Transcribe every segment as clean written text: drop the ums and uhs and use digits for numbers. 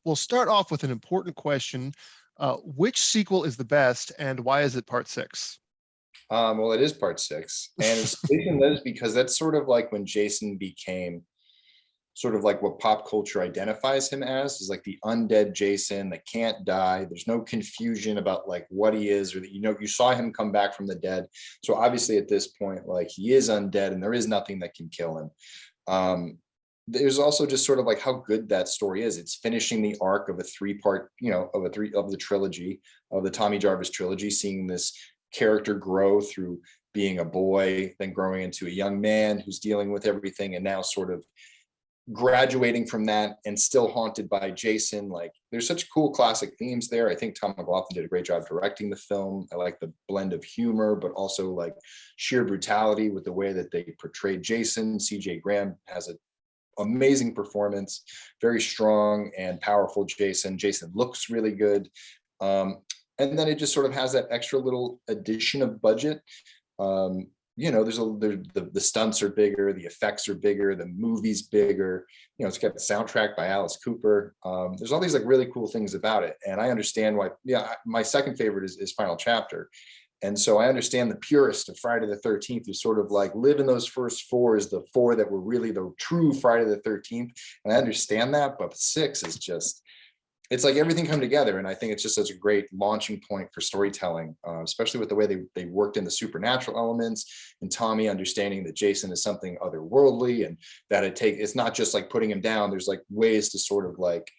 We'll start off with an important question. Which sequel is the best, and why is it part six? Well, it is part six, and it's Jason Lives because that's sort of like when Jason became sort of like what pop culture identifies him as, is like the undead Jason that can't die. There's no confusion about like what he is, or that you saw him come back from the dead. So obviously at this point, like he is undead, and there is nothing that can kill him. There's also just sort of like how good that story is. It's finishing the arc of a three-part, of the trilogy, of the Tommy Jarvis trilogy, seeing this character grow through being a boy, then growing into a young man who's dealing with everything, and now sort of graduating from that and still haunted by Jason. Like there's such cool classic themes there. I think Tom McLaughlin did a great job directing the film. I like the blend of humor, but also like sheer brutality with the way that they portrayed Jason. CJ Graham has an amazing performance, very strong and powerful Jason. Jason looks really good. And then it just sort of has that extra little addition of budget. The stunts are bigger, the effects are bigger, the movie's bigger. It's got the soundtrack by Alice Cooper. There's all these like really cool things about it, and I understand why. Yeah, my second favorite is Final Chapter, and so I understand the purist of Friday the 13th who sort of like live in those first four as the four that were really the true Friday the 13th, and I understand that, but six is just, it's like everything come together. And I think it's just such a great launching point for storytelling, especially with the way they worked in the supernatural elements, and Tommy understanding that Jason is something otherworldly, and that it's not just like putting him down. There's like ways to sort of like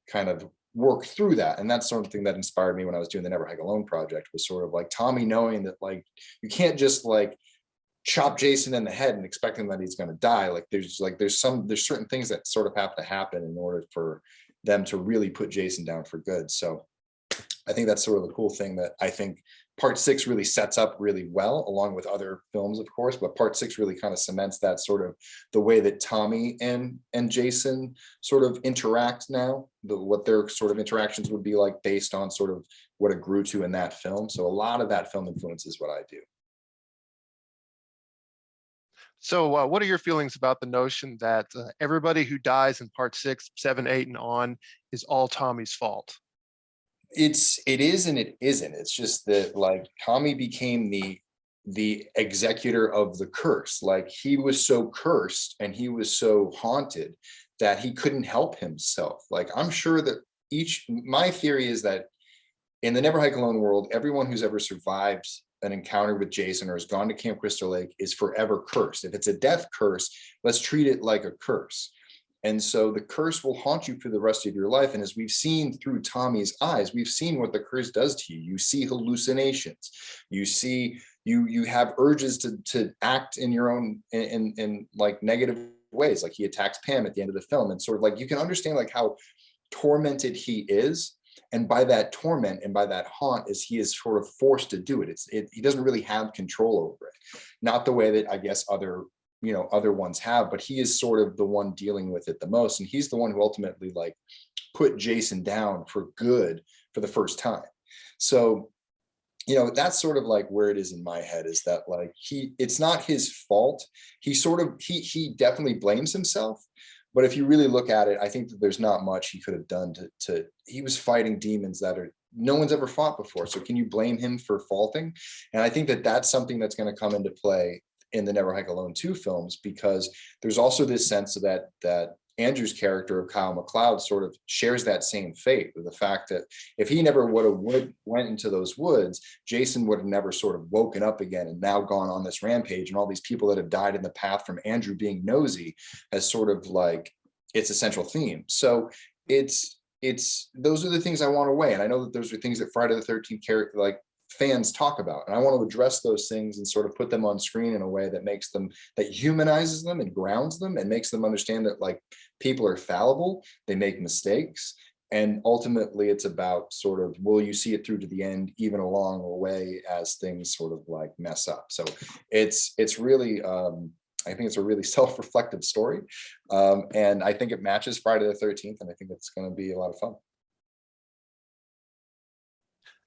kind of work through that. And that's something that inspired me when I was doing the Never Hike Alone project, was sort of like Tommy knowing that like you can't just like chop Jason in the head and expecting that he's going to die. Like there's certain things that sort of have to happen in order for them to really put Jason down for good. So I think that's sort of the cool thing that I think part six really sets up really well, along with other films, of course, but part six really kind of cements that sort of the way that Tommy and Jason sort of interact now, what their sort of interactions would be like based on sort of what it grew to in that film. So a lot of that film influences what I do. So, what are your feelings about the notion that everybody who dies in part six, seven, eight, and on is all Tommy's fault? It is and it isn't. It's just that like Tommy became the executor of the curse. Like he was so cursed and he was so haunted that he couldn't help himself. Like I'm sure that my theory is that in the Never Hike Alone world, everyone who's ever survived an encounter with Jason or has gone to Camp Crystal Lake is forever cursed. If it's a death curse, let's treat it like a curse. And so the curse will haunt you for the rest of your life. And as we've seen through Tommy's eyes, we've seen what the curse does to you. You see hallucinations. You have urges to act in your own in like negative ways. Like he attacks Pam at the end of the film, and sort of like you can understand like how tormented he is. And by that torment and by that haunt, is he is sort of forced to do it. He doesn't really have control over it, not the way that I guess other ones have, but he is sort of the one dealing with it the most, and he's the one who ultimately like put Jason down for good for the first time. So that's sort of like where it is in my head, is that like it's not his fault. He definitely blames himself, but if you really look at it, I think that there's not much he could have done to he was fighting demons that are no one's ever fought before. So can you blame him for faulting? And I think that that's something that's going to come into play in the Never Hike Alone 2 films, because there's also this sense of that Andrew's character of Kyle MacLeod sort of shares that same fate, with the fact that if he never went into those woods, Jason would have never sort of woken up again and now gone on this rampage, and all these people that have died in the path from Andrew being nosy as sort of like it's a central theme. So it's those are the things I want to weigh, and I know that those are things that Friday the 13th character like fans talk about, and I want to address those things and sort of put them on screen in a way that humanizes them and grounds them and makes them understand that like people are fallible, they make mistakes, and ultimately it's about sort of, will you see it through to the end, even along the way as things sort of like mess up. So it's really I think it's a really self-reflective story, and I think it matches Friday the 13th, and I think it's going to be a lot of fun.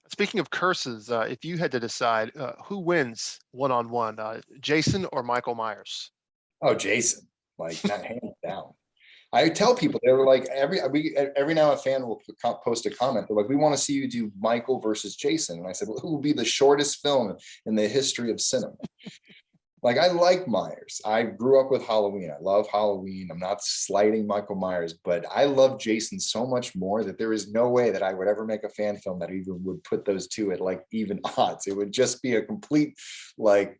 Speaking of curses, if you had to decide who wins one-on-one, Jason or Michael Myers? Oh, Jason, like not hands down. I tell people, they were like, every now a fan will post a comment. They're like, we want to see you do Michael versus Jason. And I said, well, who will be the shortest film in the history of cinema? Like, I like Myers. I grew up with Halloween. I love Halloween. I'm not slighting Michael Myers, but I love Jason so much more that there is no way that I would ever make a fan film that even would put those two at like even odds. It would just be a complete, like,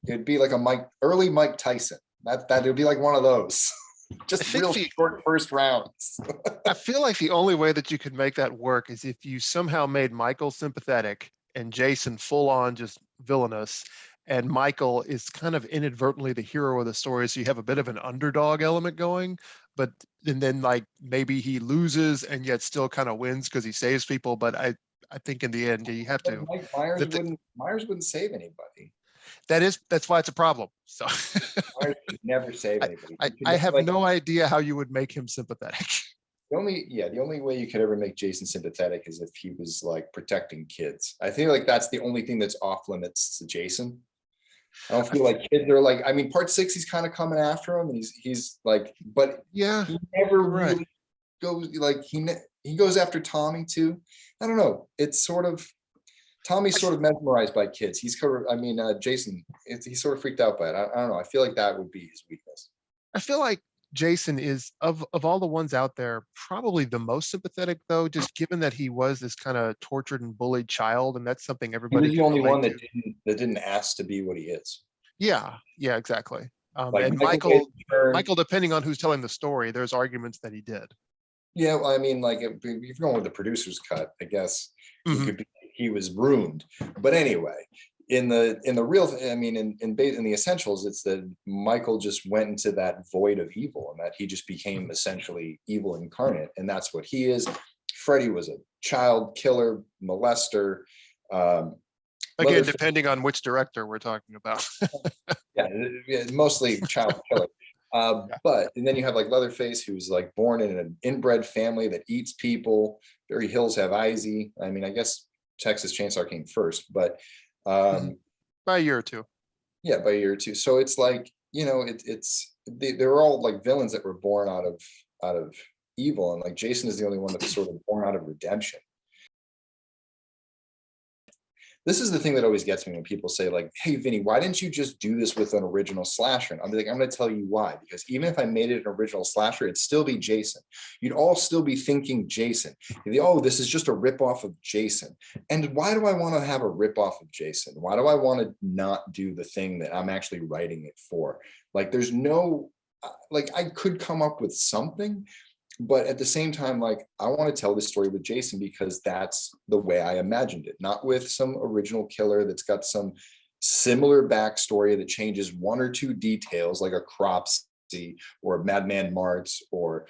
it'd be like a early Mike Tyson. That would be like one of those. I Just think real the short first rounds. I feel like the only way that you could make that work is if you somehow made Michael sympathetic and Jason full on just villainous, and Michael is kind of inadvertently the hero of the story, so you have a bit of an underdog element going, but and then like maybe he loses and yet still kind of wins because he saves people. But I think in the end you have But to Myers that wouldn't save anybody. that's why it's a problem. So Myers would never save anybody. I have no idea how you would make him sympathetic. The only way you could ever make Jason sympathetic is if he was like protecting kids. I feel like that's the only thing that's off limits to Jason. I don't feel like kids are like, I mean, part 6, he's kind of coming after him, and he's like, but Yeah, he never you're right. really goes like he goes after Tommy too. I don't know. It's sort of Tommy's sort of mesmerized by kids. Jason, he's sort of freaked out by it. I don't know. I feel like that would be his weakness. I feel like Jason is of all the ones out there, probably the most sympathetic though, just given that he was this kind of tortured and bullied child, and that's something He everybody was the can only relate one to. that didn't ask to be what he is. Yeah, yeah, exactly. Like And Michael made the turn. Michael, depending on who's telling the story, there's arguments that he did. Yeah, well, I mean, like if you're going with the producer's cut, I guess it Mhm. could be he was ruined. But anyway, in the real, I mean, in the essentials, it's that Michael just went into that void of evil, and that he just became essentially evil incarnate, and that's what he is. Freddy was a child killer, molester. Um, Again, depending on which director we're talking about. yeah, mostly child killer. Yeah. But and then you have like Leatherface, who's like born in an inbred family that eats people. Barry Hills have Izzy. I mean, I guess Texas Chainsaw came first, but Mhm. By a year or two. yeah, by a year or two. So it's like, they're all like villains that were born out of evil, and like Jason is the only one that was sort of born out of redemption. This is the thing that always gets me when people say like, hey, Vinny, why didn't you just do this with an original slasher? And I'm like, I'm going to tell you why, because even if I made it an original slasher, it'd still be Jason. You'd all still be thinking Jason. You'd be, oh, this is just a ripoff of Jason. And why do I want to have a ripoff of Jason? Why do I want to not do the thing that I'm actually writing it for? Like, there's no, like, I could come up with something, but at the same time, like, I want to tell this story with Jason because that's the way I imagined it, not with some original killer that's got some similar backstory that changes one or two details, like a Cropsy or Madman Martz or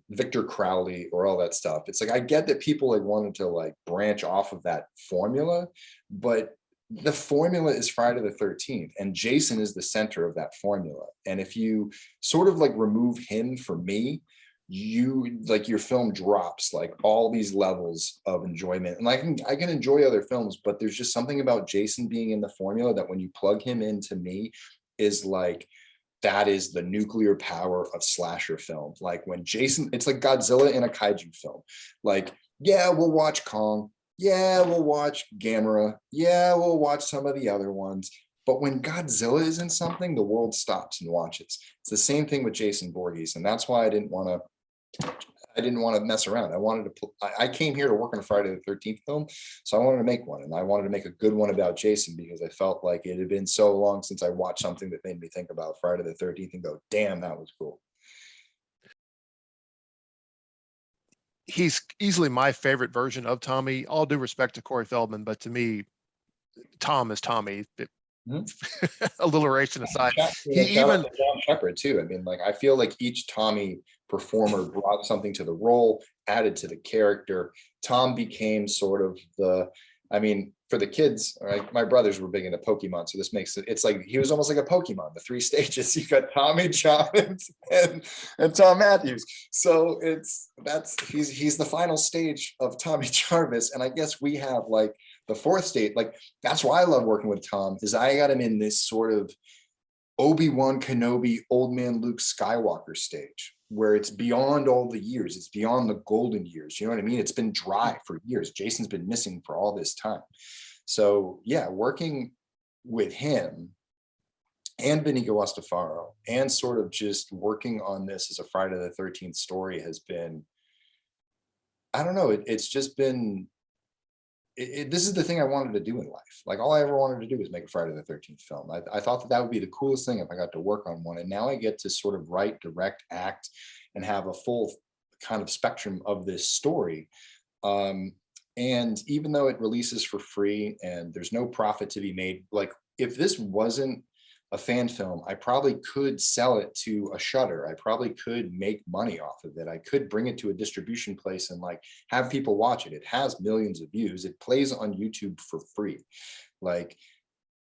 Victor Crowley or all that stuff. It's like, I get that people like wanted to like branch off of that formula, but the formula is Friday the 13th, and Jason is the center of that formula. And if you sort of like remove him for me, you like your film drops like all these levels of enjoyment. And I can enjoy other films, but there's just something about Jason being in the formula that when you plug him into me is like, that is the nuclear power of slasher film. Like when Jason, it's like Godzilla in a kaiju film. Like, yeah, we'll watch Kong. Yeah, we'll watch Gamera. Yeah, we'll watch some of the other ones. But when Godzilla is in something, the world stops and watches. It's the same thing with Jason Voorhees. And that's why I didn't want to mess around. I came here to work on a Friday the 13th film. So I wanted to make one, and I wanted to make a good one about Jason because I felt like it had been so long since I watched something that made me think about Friday the 13th and go, damn, that was cool. He's easily my favorite version of Tommy. All due respect to Corey Feldman, but to me, Tom is Tommy. Alliteration aside, he Shout out even to John Shepard too. I mean, like, I feel like each Tommy performer brought something to the role, added to the character. Tom became sort of I mean, for the kids, right? My brothers were big into Pokemon, so this makes it's like he was almost like a Pokemon. The 3 stages. You got Tommy, John, and Tom Matthews. So he's the final stage of Tommy Jarvis, and I guess we have like the 4th state. Like, that's why I love working with Tom, is I got him in this sort of Obi-Wan Kenobi, old man Luke Skywalker stage. where it's beyond all the years. It's beyond the golden years. You know what I mean? It's been dry for years. Jason's been missing for all this time. So yeah, working with him and Benicio Estefaro and sort of just working on this as a Friday the 13th story has been, I don't know, it's just been, this is the thing I wanted to do in life. Like all I ever wanted to do was make a Friday the 13th film. I thought that that would be the coolest thing if I got to work on one. And now I get to sort of write, direct, act, and have a full kind of spectrum of this story. And even though it releases for free and there's no profit to be made, like if this wasn't a fan film, I probably could sell it to a Shudder. I probably could make money off of it. I could bring it to a distribution place and like have people watch it. It has millions of views. It plays on YouTube for free. Like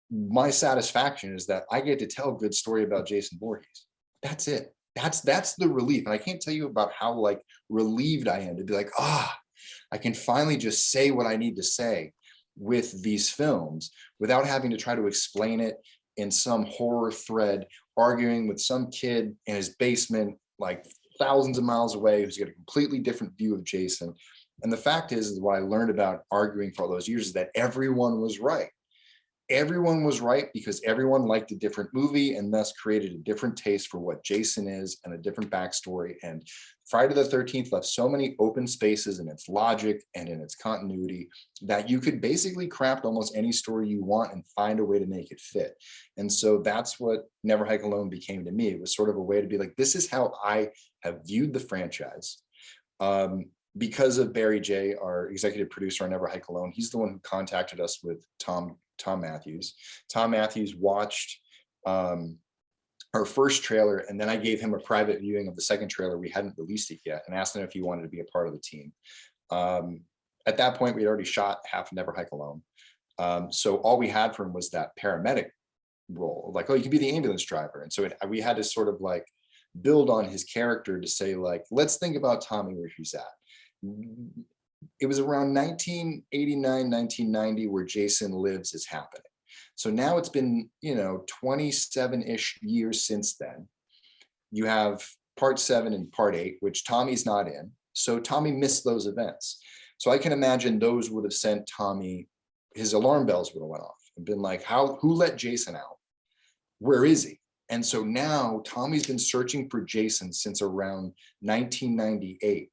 my satisfaction is that I get to tell a good story about Jason Voorhees. That's it. That's the relief. And I can't tell you about how like relieved I am to be like, I can finally just say what I need to say with these films without having to try to explain it in some horror thread, arguing with some kid in his basement, like thousands of miles away, who's got a completely different view of Jason. And the fact is what I learned about arguing for all those years is that everyone was right. Everyone was right because everyone liked a different movie and thus created a different taste for what Jason is and a different backstory. And Friday the 13th left so many open spaces in its logic and in its continuity that you could basically craft almost any story you want and find a way to make it fit. And so that's what Never Hike Alone became to me. It was sort of a way to be like, this is how I have viewed the franchise. Because of Barry J, our executive producer on Never Hike Alone, he's the one who contacted us with Tom Matthews. Tom Matthews watched our first trailer, and then I gave him a private viewing of the second trailer. We hadn't released it yet, and asked him if he wanted to be a part of the team. At that point, we'd already shot half Never Hike Alone. So all we had for him was that paramedic role, like, oh, you can be the ambulance driver. And so we had to sort of like build on his character to say, like, let's think about Tommy where he's at. It was around 1989, 1990 where Jason Lives is happening. So now it's been, 27-ish years since then. You have part 7 and part 8, which Tommy's not in. So Tommy missed those events. So I can imagine those would have sent Tommy, his alarm bells would have went off and been like, who let Jason out? Where is he? And so now Tommy's been searching for Jason since around 1998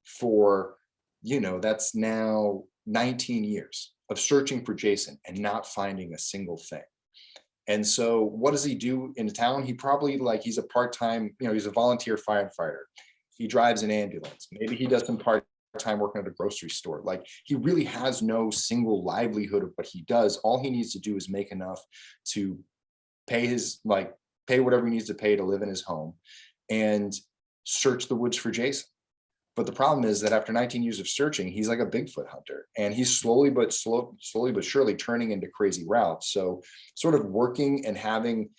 for, that's now 19 years of searching for Jason and not finding a single thing. And so what does he do in the town? He probably he's a part-time, he's a volunteer firefighter. He drives an ambulance. Maybe he does some part-time working at a grocery store. Like he really has no single livelihood of what he does. All he needs to do is make enough to pay pay whatever he needs to pay to live in his home and search the woods for Jason. But the problem is that after 19 years of searching, he's like a Bigfoot hunter, and he's slowly but surely turning into crazy routes. So sort of working and having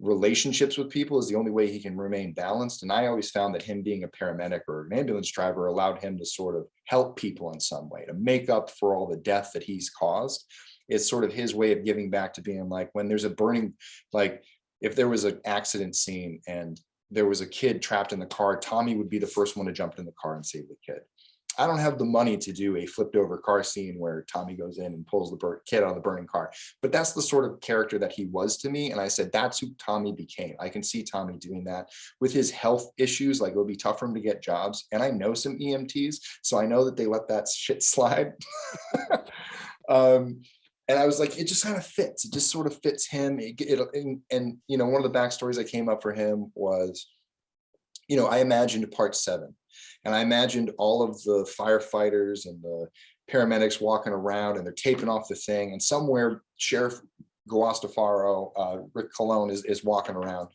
relationships with people is the only way he can remain balanced. And I always found that him being a paramedic or an ambulance driver allowed him to sort of help people in some way to make up for all the death that he's caused. It's sort of his way of giving back to being like, when there's a burning, like if there was an accident scene and there was a kid trapped in the car, Tommy would be the first one to jump in the car and save the kid. I don't have the money to do a flipped over car scene where Tommy goes in and pulls the kid out of the burning car, but that's the sort of character that he was to me. And I said, that's who Tommy became. I can see Tommy doing that with his health issues. Like it'll be tough for him to get jobs. And I know some EMTs, so I know that they let that shit slide. And I was like, it just kind of fits. It just sort of fits him. And one of the backstories that came up for him was, I imagined part 7, and I imagined all of the firefighters and the paramedics walking around, and they're taping off the thing. And somewhere Sheriff Guastafaro, Rick Colon is walking around.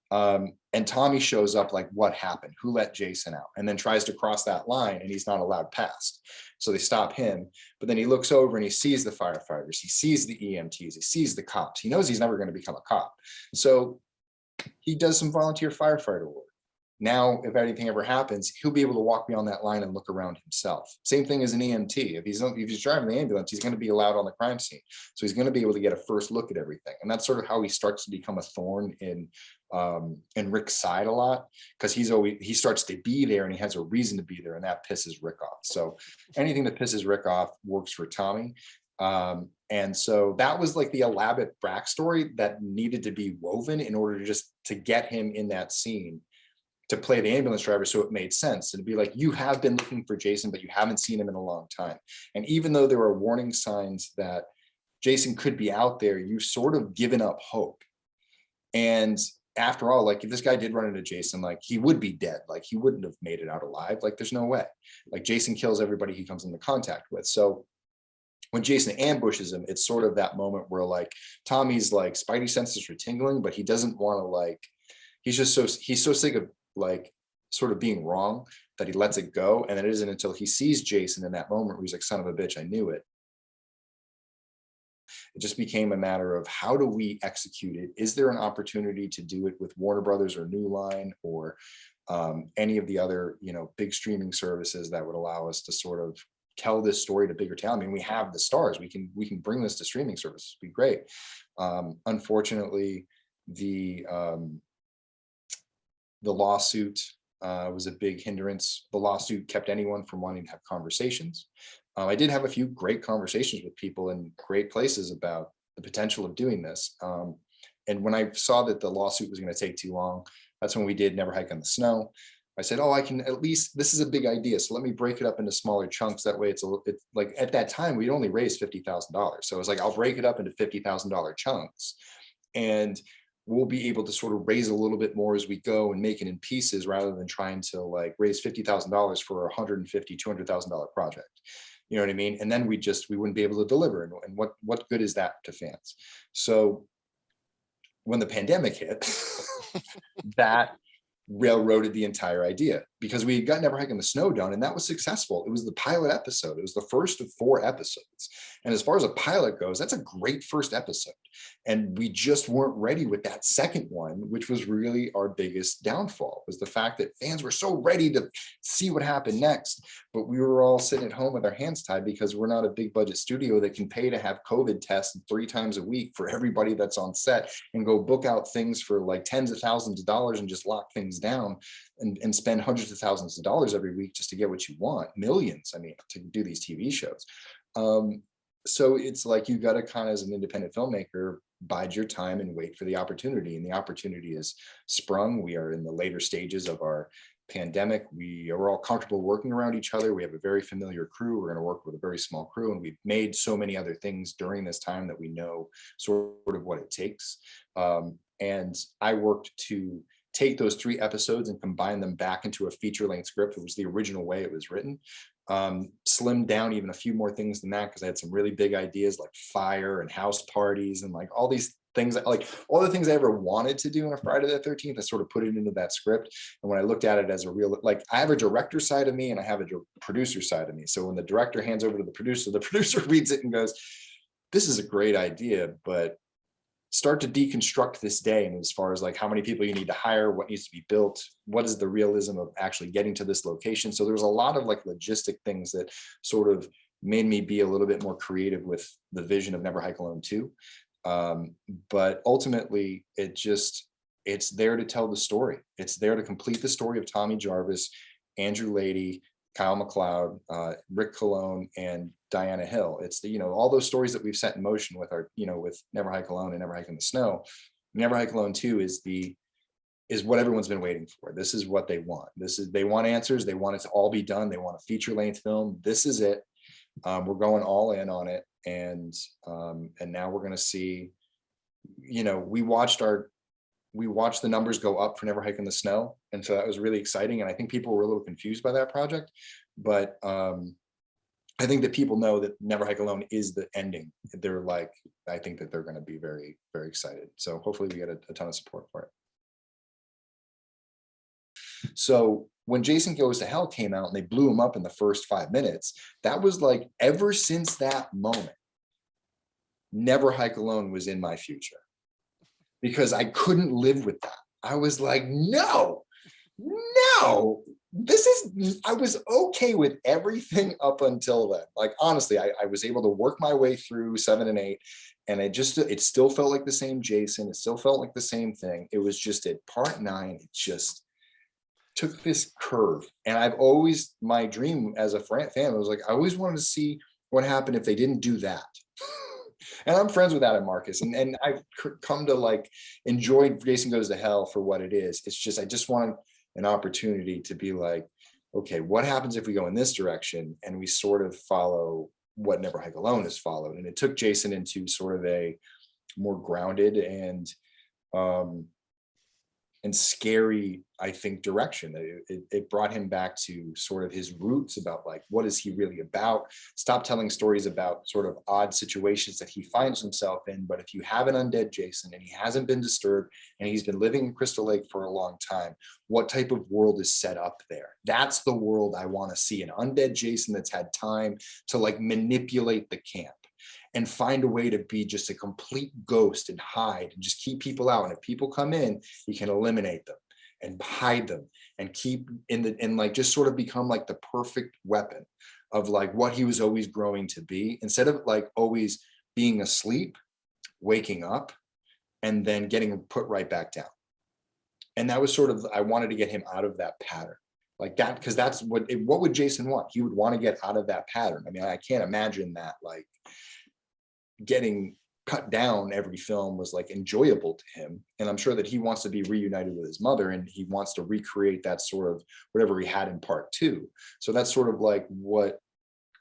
And Tommy shows up like, what happened? Who let Jason out? And then tries to cross that line, and he's not allowed past. So they stop him, but then he looks over and he sees the firefighters, he sees the EMTs, he sees the cops. He knows he's never going to become a cop. So he does some volunteer firefighter work. Now, if anything ever happens, he'll be able to walk beyond that line and look around himself. Same thing as an EMT. If he's driving the ambulance, he's going to be allowed on the crime scene. So he's going to be able to get a first look at everything. And that's sort of how he starts to become a thorn in Rick's side a lot, because he starts to be there and he has a reason to be there, and that pisses Rick off. So anything that pisses Rick off works for Tommy. And so that was like the elaborate backstory that needed to be woven in order to just to get him in that scene to play the ambulance driver. So it made sense. And to be like, you have been looking for Jason, but you haven't seen him in a long time. And even though there are warning signs that Jason could be out there, you've sort of given up hope. And after all, like if this guy did run into Jason, like he would be dead. Like he wouldn't have made it out alive. Like there's no way. Like Jason kills everybody he comes into contact with. So when Jason ambushes him, it's sort of that moment where like Tommy's like spidey senses are tingling, but he doesn't want to like, he's so sick of like sort of being wrong that he lets it go. And it isn't until he sees Jason in that moment where he's like, son of a bitch, I knew it. It just became a matter of how do we execute it? Is there an opportunity to do it with Warner Brothers or New Line or any of the other, big streaming services that would allow us to sort of tell this story to bigger talent? I mean, we have the stars. We can bring this to streaming services. It'd be great. Unfortunately, the lawsuit was a big hindrance. The lawsuit kept anyone from wanting to have conversations. I did have a few great conversations with people in great places about the potential of doing this. And when I saw that the lawsuit was going to take too long, that's when we did Never Hike on the Snow. I said, I can at least, this is a big idea, so let me break it up into smaller chunks. That way it's like at that time, we'd only raised $50,000. So it was like, I'll break it up into $50,000 chunks. And we'll be able to sort of raise a little bit more as we go and make it in pieces rather than trying to like raise $50,000 for a $150,000, $200,000 project. You know what I mean? And then we wouldn't be able to deliver. And what good is that to fans? So when the pandemic hit, that railroaded the entire idea, because we had got Never Hike in the Snow done, and that was successful. It was the pilot episode. It was the first of 4 episodes. And as far as a pilot goes, that's a great first episode. And we just weren't ready with that second one, which was really our biggest downfall, was the fact that fans were so ready to see what happened next. But we were all sitting at home with our hands tied because we're not a big budget studio that can pay to have COVID tests 3 times a week for everybody that's on set and go book out things for like tens of thousands of dollars and just lock things down and spend hundreds of thousands of dollars every week just to get what you want, millions, I mean, to do these TV shows. So it's like, you got to kind of, as an independent filmmaker, bide your time and wait for the opportunity. And the opportunity is sprung. We are in the later stages of our pandemic. We are all comfortable working around each other. We have a very familiar crew. We're going to work with a very small crew, and we've made so many other things during this time that we know sort of what it takes. And I worked to take those 3 episodes and combine them back into a feature-length script. It was the original way it was written. Slimmed down even a few more things than that, because I had some really big ideas like fire and house parties and like all these things, like all the things I ever wanted to do on a Friday the 13th. I sort of put it into that script. And when I looked at it as a real, like I have a director side of me and I have a producer side of me. So when the director hands over to the producer reads it and goes, this is a great idea, but start to deconstruct this day. And as far as like how many people you need to hire, what needs to be built, what is the realism of actually getting to this location? So there's a lot of like logistic things that sort of made me be a little bit more creative with the vision of Never Hike Alone 2. But ultimately it's there to tell the story. It's there to complete the story of Tommy Jarvis, Andrew Lady, Kyle MacLeod, Rick Colon, and Diana Hill. It's the, all those stories that we've set in motion with our, with Never Hike Alone and Never Hike in the Snow. Never Hike Alone 2 is what everyone's been waiting for. This is what they want. They want answers. They want it to all be done. They want a feature-length film. This is it. We're going all in on it. And now we're going to see, we watched the numbers go up for Never Hike in the Snow. And so that was really exciting. And I think people were a little confused by that project, but I think that people know that Never Hike Alone is the ending. They're like, I think that they're going to be very, very excited. So hopefully we get a ton of support for it. So when Jason Goes to Hell came out and they blew him up in the first 5 minutes, that was like, ever since that moment, Never Hike Alone was in my future, because I couldn't live with that. I was like, no, No, I was okay with everything up until then. Like, honestly, I was able to work my way through 7 and 8, and it still felt like the same Jason. It still felt like the same thing. It was just at part 9, it just took this curve. And I've always, my dream as a fan was like, I always wanted to see what happened if they didn't do that. And I'm friends with Adam Marcus, and I've come to like enjoy Jason Goes to Hell for what it is. It's just, I just want an opportunity to be like, okay, what happens if we go in this direction and we sort of follow what Never Hike Alone has followed? And it took Jason into sort of a more grounded and scary, I think, direction. It brought him back to sort of his roots about like, what is he really about? Stop telling stories about sort of odd situations that he finds himself in. But if you have an undead Jason and he hasn't been disturbed and he's been living in Crystal Lake for a long time, what type of world is set up there? That's the world I want to see. An undead Jason that's had time to like manipulate the camp and find a way to be just a complete ghost and hide and just keep people out. And if people come in, he can eliminate them and hide them and keep and like just sort of become like the perfect weapon of like what he was always growing to be, instead of like always being asleep, waking up, and then getting put right back down. And that was sort of, I wanted to get him out of that pattern. Like that, because that's what would Jason want? He would want to get out of that pattern. I mean, I can't imagine that like getting cut down every film was like enjoyable to him. And I'm sure that he wants to be reunited with his mother and he wants to recreate that sort of whatever he had in part 2. So that's sort of like what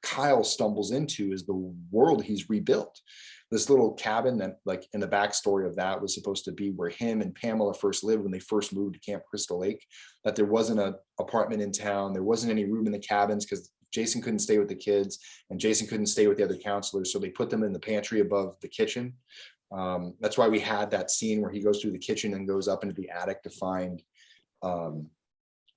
Kyle stumbles into, is the world he's rebuilt. This little cabin that like in the backstory of that was supposed to be where him and Pamela first lived when they first moved to Camp Crystal Lake, that there wasn't an apartment in town. There wasn't any room in the cabins because Jason couldn't stay with the kids and Jason couldn't stay with the other counselors. So they put them in the pantry above the kitchen. That's why we had that scene where he goes through the kitchen and goes up into the attic to find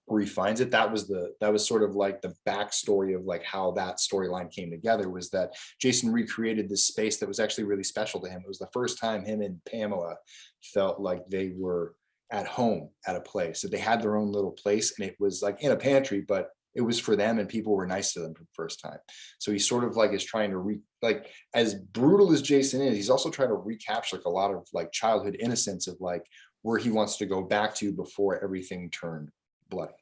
where he finds it. That was sort of like the backstory of like how that storyline came together, was that Jason recreated this space that was actually really special to him. It was the first time him and Pamela felt like they were at home at a place, that they had their own little place, and it was like in a pantry, but it was for them and people were nice to them for the first time. So he sort of like is trying to like, as brutal as Jason is, he's also trying to recapture like a lot of like childhood innocence of like where he wants to go back to before everything turned bloody.